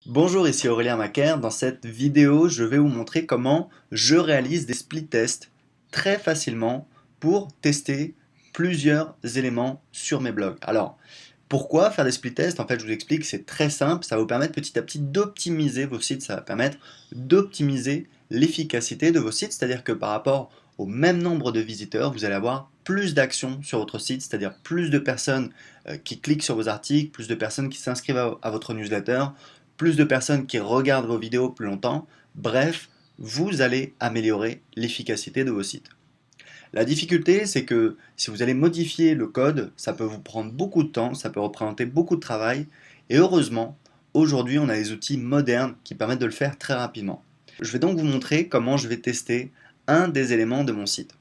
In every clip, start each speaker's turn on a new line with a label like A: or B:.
A: Bonjour, ici Aurélien Macaire. Dans cette vidéo, je vais vous montrer comment je réalise des split tests très facilement pour tester plusieurs éléments sur mes blogs. Alors, pourquoi faire des split tests? En fait, je vous explique, c'est très simple. Ça va vous permettre petit à petit d'optimiser vos sites. Ça va permettre d'optimiser l'efficacité de vos sites. C'est-à-dire que par rapport au même nombre de visiteurs, vous allez avoir plus d'actions sur votre site, c'est-à-dire plus de personnes qui cliquent sur vos articles, plus de personnes qui s'inscrivent à votre newsletter, plus de personnes qui regardent vos vidéos plus longtemps. Bref, vous allez améliorer l'efficacité de vos sites. La difficulté, c'est que si vous allez modifier le code, ça peut vous prendre beaucoup de temps, ça peut représenter beaucoup de travail. Et heureusement, aujourd'hui, on a des outils modernes qui permettent de le faire très rapidement. Je vais donc vous montrer comment je vais tester un des éléments de mon site.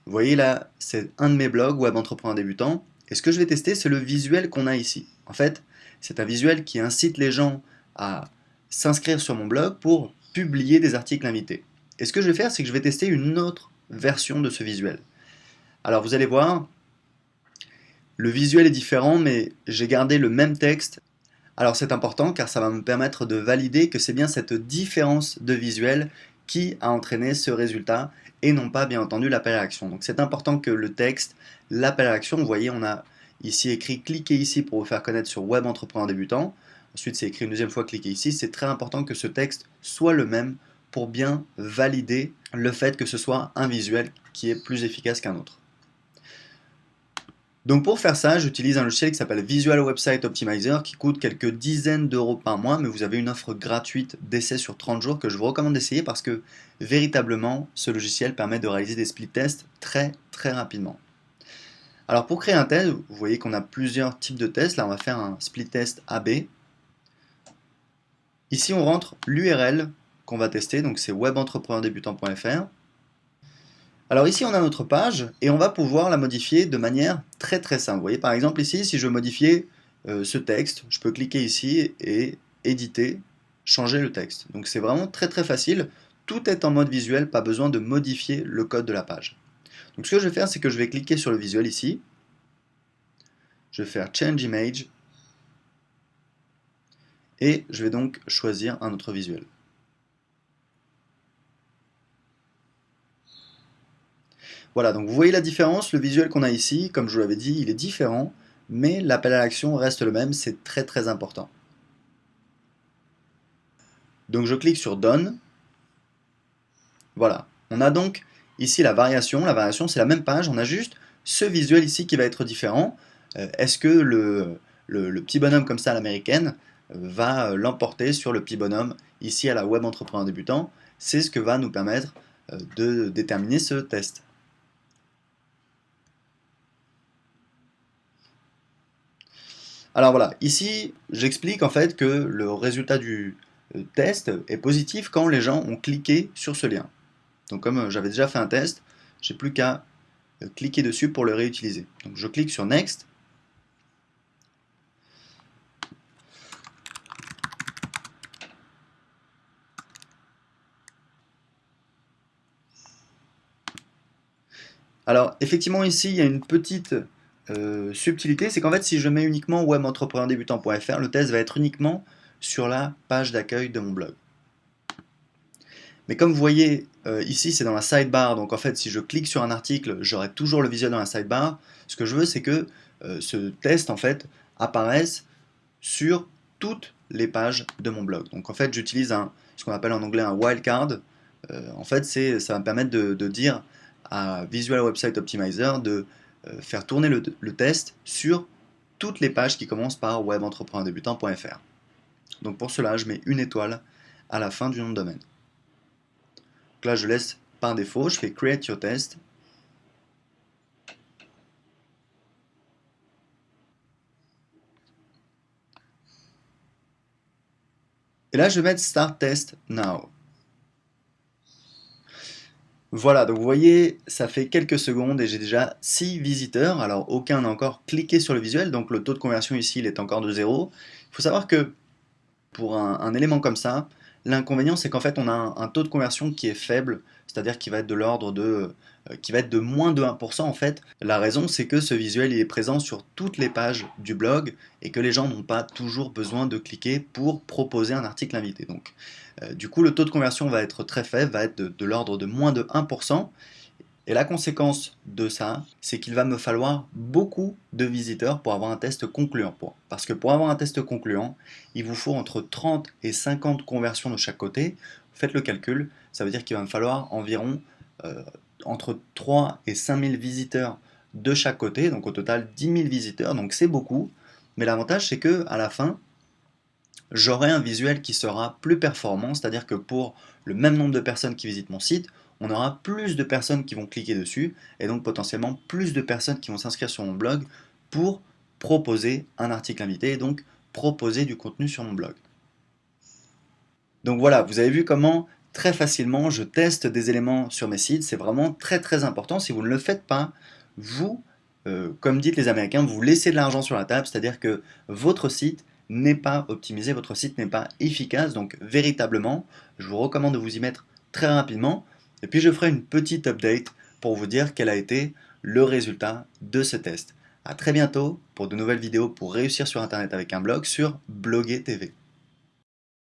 A: Vous voyez là, c'est un de mes blogs Web Entrepreneur Débutant. Et ce que je vais tester, c'est le visuel qu'on a ici. En fait, c'est un visuel qui incite les gens à s'inscrire sur mon blog pour publier des articles invités. Et ce que je vais faire, c'est que je vais tester une autre version de ce visuel. Alors vous allez voir, le visuel est différent, mais j'ai gardé le même texte. Alors c'est important car ça va me permettre de valider que c'est bien cette différence de visuel qui a entraîné ce résultat et non pas bien entendu l'appel à l'action. Donc c'est important que le texte, l'appel à l'action, vous voyez on a ici écrit cliquez ici pour vous faire connaître sur Web Entrepreneur Débutant. Ensuite c'est écrit une deuxième fois cliquez ici. C'est très important que ce texte soit le même pour bien valider le fait que ce soit un visuel qui est plus efficace qu'un autre. Donc pour faire ça, j'utilise un logiciel qui s'appelle Visual Website Optimizer qui coûte quelques dizaines d'euros par mois, mais vous avez une offre gratuite d'essai sur 30 jours que je vous recommande d'essayer parce que véritablement, ce logiciel permet de réaliser des split tests très rapidement. Alors pour créer un test, vous voyez qu'on a plusieurs types de tests. Là, on va faire un split test AB. Ici, on rentre l'URL qu'on va tester, donc c'est webentrepreneurdébutant.fr. Alors ici on a notre page et on va pouvoir la modifier de manière très simple. Vous voyez par exemple ici si je veux modifier ce texte, je peux cliquer ici et éditer, changer le texte. Donc c'est vraiment très facile, tout est en mode visuel, pas besoin de modifier le code de la page. Donc ce que je vais faire c'est que je vais cliquer sur le visuel ici, je vais faire Change Image et je vais donc choisir un autre visuel. Voilà, donc vous voyez la différence, le visuel qu'on a ici, comme je vous l'avais dit, il est différent, mais l'appel à l'action reste le même, c'est très important. Donc je clique sur Done, voilà. On a donc ici la variation c'est la même page, on a juste ce visuel ici qui va être différent. Est-ce que le petit bonhomme comme ça à l'américaine va l'emporter sur le petit bonhomme ici à la Web Entrepreneur Débutant? C'est ce que va nous permettre de déterminer ce test. Alors voilà, ici j'explique en fait que le résultat du test est positif quand les gens ont cliqué sur ce lien. Donc comme j'avais déjà fait un test, j'ai plus qu'à cliquer dessus pour le réutiliser. Donc je clique sur Next. Alors effectivement ici il y a une petite subtilité, c'est qu'en fait si je mets uniquement webentrepreneurdébutant.fr, le test va être uniquement sur la page d'accueil de mon blog. Mais comme vous voyez, ici c'est dans la sidebar, donc en fait si je clique sur un article, j'aurai toujours le visuel dans la sidebar. Ce que je veux c'est que ce test en fait apparaisse sur toutes les pages de mon blog. Donc en fait j'utilise ce qu'on appelle en anglais un wildcard. En fait ça va me permettre de dire à Visual Website Optimizer de faire tourner le test sur toutes les pages qui commencent par webentrepreneurdébutant.fr. Donc pour cela je mets une étoile à la fin du nom de domaine. Donc là, je laisse par défaut, je fais Create Your Test. Et là, je vais mettre Start Test Now. Voilà, donc vous voyez, ça fait quelques secondes et j'ai déjà 6 visiteurs. Alors, aucun n'a encore cliqué sur le visuel, donc le taux de conversion ici, il est encore de 0. Il faut savoir que pour un élément comme ça, L'inconvénient, c'est qu'en fait, on a un taux de conversion qui est faible, c'est-à-dire qui va être de l'ordre de, qui va être de moins de 1% en fait. La raison, c'est que ce visuel, il est présent sur toutes les pages du blog et que les gens n'ont pas toujours besoin de cliquer pour proposer un article invité. Donc, du coup, le taux de conversion va être très faible, va être de l'ordre de moins de 1%. Et la conséquence de ça, c'est qu'il va me falloir beaucoup de visiteurs pour avoir un test concluant. Parce que pour avoir un test concluant, il vous faut entre 30 et 50 conversions de chaque côté. Faites le calcul, ça veut dire qu'il va me falloir environ entre 3 et 5 000 visiteurs de chaque côté, donc au total 10 000 visiteurs, donc c'est beaucoup. Mais l'avantage, c'est que à la fin, j'aurai un visuel qui sera plus performant, c'est-à-dire que pour le même nombre de personnes qui visitent mon site, on aura plus de personnes qui vont cliquer dessus, et donc potentiellement plus de personnes qui vont s'inscrire sur mon blog pour proposer un article invité, et donc proposer du contenu sur mon blog. Donc voilà, vous avez vu comment très facilement je teste des éléments sur mes sites, c'est vraiment très très important. Si vous ne le faites pas, vous, comme disent les Américains, vous laissez de l'argent sur la table, c'est-à-dire que votre site n'est pas optimisé, votre site n'est pas efficace, donc véritablement, je vous recommande de vous y mettre très rapidement, et puis je ferai une petite update pour vous dire quel a été le résultat de ce test. A très bientôt pour de nouvelles vidéos pour réussir sur Internet avec un blog sur Bloguer TV.